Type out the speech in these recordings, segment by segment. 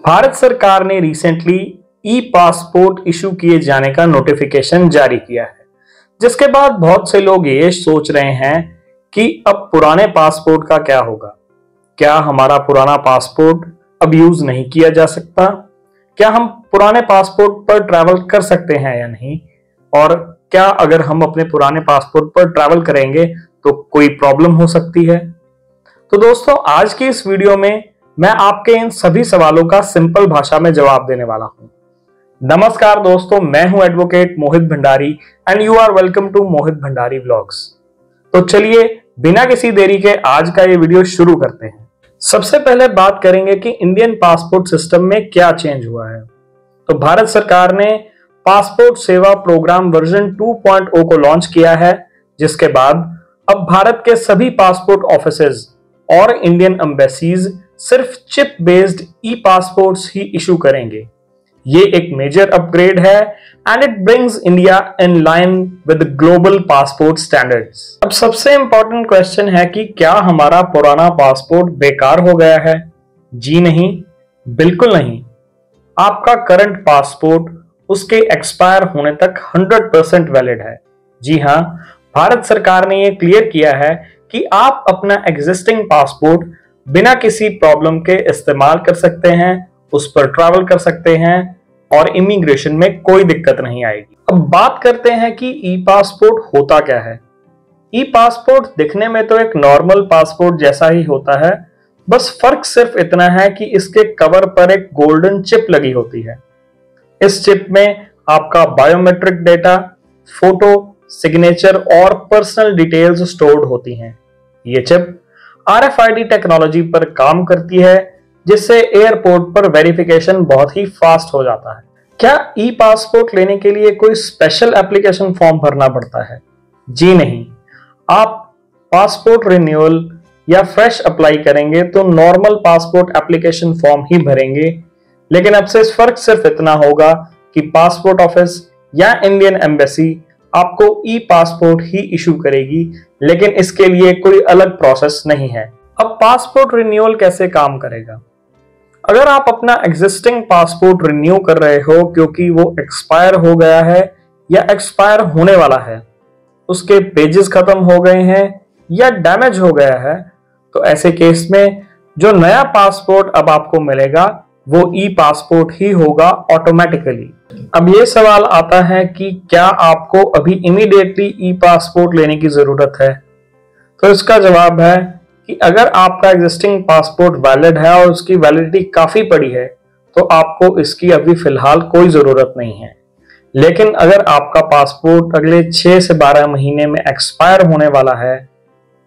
भारत सरकार ने रिसेंटली ई passport issue किए जाने का नोटिफिकेशन जारी किया है, जिसके बाद बहुत से लोग ये सोच रहे हैं कि अब पुराने पासपोर्ट का क्या होगा। क्या हमारा पुराना पासपोर्ट अब यूज नहीं किया जा सकता? क्या हम पुराने पासपोर्ट पर ट्रैवल कर सकते हैं या नहीं? और क्या अगर हम अपने पुराने पासपोर्ट पर ट्रैवल करेंगे तो कोई प्रॉब्लम हो सकती है? तो दोस्तों, आज की इस वीडियो में मैं आपके इन सभी सवालों का सिंपल भाषा में जवाब देने वाला हूं। नमस्कार दोस्तों, मैं हूं advocate Mohit Bhandari and you are welcome to Mohit Bhandari vlogs. तो चलिए बिना किसी देरी के आज का ये वीडियो शुरू करते हैं। सबसे पहले बात करेंगे कि इंडियन पासपोर्ट सिस्टम में क्या चेंज हुआ है। तो भारत सरकार ने पासपोर्ट सेवा प्रोग्राम वर्जन 2.0 को लॉन्च किया है, जिसके बाद अब भारत के सभी पासपोर्ट ऑफिसेज और इंडियन एम्बेसीज सिर्फ चिप बेस्ड ई पासपोर्ट्स ही इशू करेंगे। ये एक मेजर अपग्रेड है and it brings India in line with global passport standards. अब सबसे इंपॉर्टेंट क्वेश्चन है कि क्या हमारा पुराना पासपोर्ट बेकार हो गया है? जी नहीं, बिल्कुल नहीं। आपका करंट पासपोर्ट उसके एक्सपायर होने तक 100% वैलिड है। जी हाँ, भारत सरकार ने यह क्लियर किया है कि आप अपना एग्जिस्टिंग पासपोर्ट बिना किसी प्रॉब्लम के इस्तेमाल कर सकते हैं, उस पर ट्रैवल कर सकते हैं और इमिग्रेशन में कोई दिक्कत नहीं आएगी। अब बात करते हैं कि ई पासपोर्ट होता क्या है। ई पासपोर्ट दिखने में तो एक नॉर्मल पासपोर्ट जैसा ही होता है, बस फर्क सिर्फ इतना है कि इसके कवर पर एक गोल्डन चिप लगी होती है। इस चिप में आपका बायोमेट्रिक डेटा, फोटो, सिग्नेचर और पर्सनल डिटेल्स स्टोर्ड होती हैं। ये चिप RFID टेक्नोलॉजी पर काम करती है, जिससे एयरपोर्ट पर वेरिफिकेशन बहुत ही फास्ट हो जाता है। क्या ई पासपोर्ट लेने के लिए कोई स्पेशल एप्लीकेशन फॉर्म भरना पड़ता है? जी नहीं। आप पासपोर्ट रिन्यूअल या फ्रेश अप्लाई करेंगे तो नॉर्मल पासपोर्ट एप्लीकेशन फॉर्म ही भरेंगे, लेकिन अब से इस फर्क सिर्फ इतना होगा कि पासपोर्ट ऑफिस या इंडियन एम्बेसी आपको ई पासपोर्ट ही इशू करेगी, लेकिन इसके लिए कोई अलग प्रोसेस नहीं है। अब पासपोर्ट रिन्यूअल कैसे काम करेगा? अगर आप अपना एग्जिस्टिंग पासपोर्ट रिन्यू कर रहे हो क्योंकि वो एक्सपायर हो गया है या एक्सपायर होने वाला है, उसके पेजेस खत्म हो गए हैं या डैमेज हो गया है, तो ऐसे केस में जो नया पासपोर्ट अब आपको मिलेगा वो ई पासपोर्ट ही होगा ऑटोमेटिकली। अब ये सवाल आता है कि क्या आपको अभी इमीडिएटली ई पासपोर्ट लेने की जरूरत है? तो इसका जवाब है कि अगर आपका एग्जिस्टिंग पासपोर्ट वैलिड है और उसकी वैलिडिटी काफी पड़ी है तो आपको इसकी अभी फिलहाल कोई जरूरत नहीं है। लेकिन अगर आपका पासपोर्ट अगले 6 से 12 महीने में एक्सपायर होने वाला है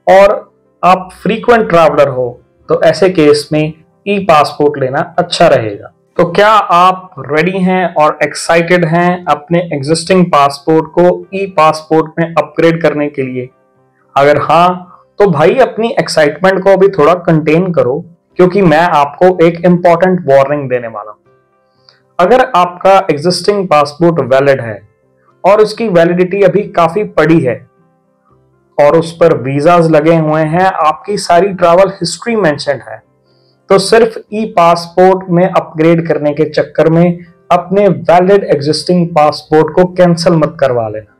और आप फ्रीक्वेंट ट्रैवलर हो, तो ऐसे केस में ई पासपोर्ट लेना अच्छा रहेगा। तो क्या आप रेडी हैं और एक्साइटेड हैं अपने एग्जिस्टिंग पासपोर्ट को ई पासपोर्ट में अपग्रेड करने के लिए? अगर हाँ, तो भाई अपनी एक्साइटमेंट को अभी थोड़ा कंटेन करो, क्योंकि मैं आपको एक इंपॉर्टेंट वार्निंग देने वाला हूं। अगर आपका एग्जिस्टिंग पासपोर्ट वैलिड है और उसकी वैलिडिटी अभी काफी पड़ी है और उस पर वीजाज लगे हुए हैं, आपकी सारी ट्रैवल हिस्ट्री मेंशन्ड है, तो सिर्फ ई पासपोर्ट में अपग्रेड करने के चक्कर में अपने वैलिड एग्जिस्टिंग पासपोर्ट को कैंसिल मत करवा लेना,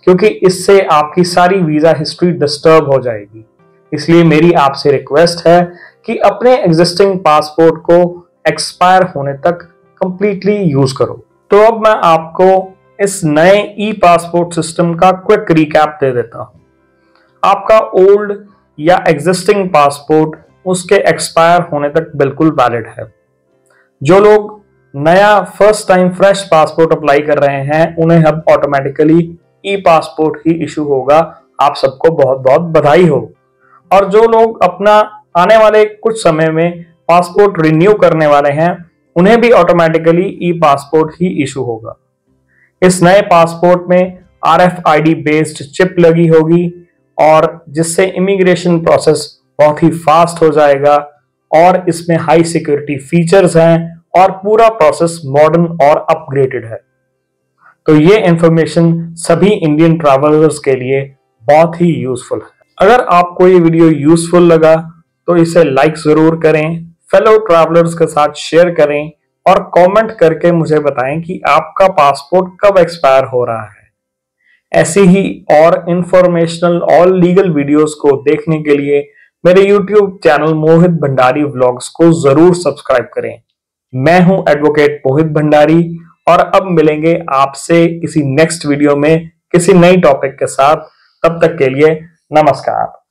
क्योंकि इससे आपकी सारी वीजा हिस्ट्री डिस्टर्ब हो जाएगी। इसलिए मेरी आपसे रिक्वेस्ट है कि अपने एग्जिस्टिंग पासपोर्ट को एक्सपायर होने तक कंप्लीटली यूज करो। तो अब मैं आपको इस नए ई पासपोर्ट सिस्टम का क्विक रिकैप दे देता हूं। आपका ओल्ड या एग्जिस्टिंग पासपोर्ट उसके एक्सपायर होने तक बिल्कुल वैलिड है। जो लोग नया first time fresh passport apply कर रहे हैं, उन्हें अब ऑटोमेटिकली ई पासपोर्ट ही इशू होगा। आप सबको बहुत बहुत बधाई हो। और जो लोग अपना आने वाले कुछ समय में पासपोर्ट रिन्यू करने वाले हैं, उन्हें भी ऑटोमेटिकली ई पासपोर्ट ही इशू होगा। इस नए पासपोर्ट में RFID बेस्ड चिप लगी होगी और जिससे इमिग्रेशन प्रोसेस बहुत ही फास्ट हो जाएगा और इसमें हाई सिक्योरिटी फीचर्स हैं और पूरा प्रोसेस मॉडर्न और अपग्रेडेड है। तो ये इंफॉर्मेशन सभी इंडियन ट्रैवलर्स के लिए बहुत ही यूजफुल है। अगर आपको ये वीडियो यूजफुल लगा तो इसे लाइक जरूर करें, फेलो ट्रैवलर्स के साथ शेयर करें और कमेंट करके मुझे बताएं कि आपका पासपोर्ट कब एक्सपायर हो रहा है। ऐसी ही और इंफॉर्मेशनल और लीगल वीडियोस को देखने के लिए मेरे YouTube चैनल मोहित भंडारी व्लॉग्स को जरूर सब्सक्राइब करें। मैं हूं एडवोकेट मोहित भंडारी और अब मिलेंगे आपसे किसी नेक्स्ट वीडियो में किसी नई टॉपिक के साथ। तब तक के लिए नमस्कार।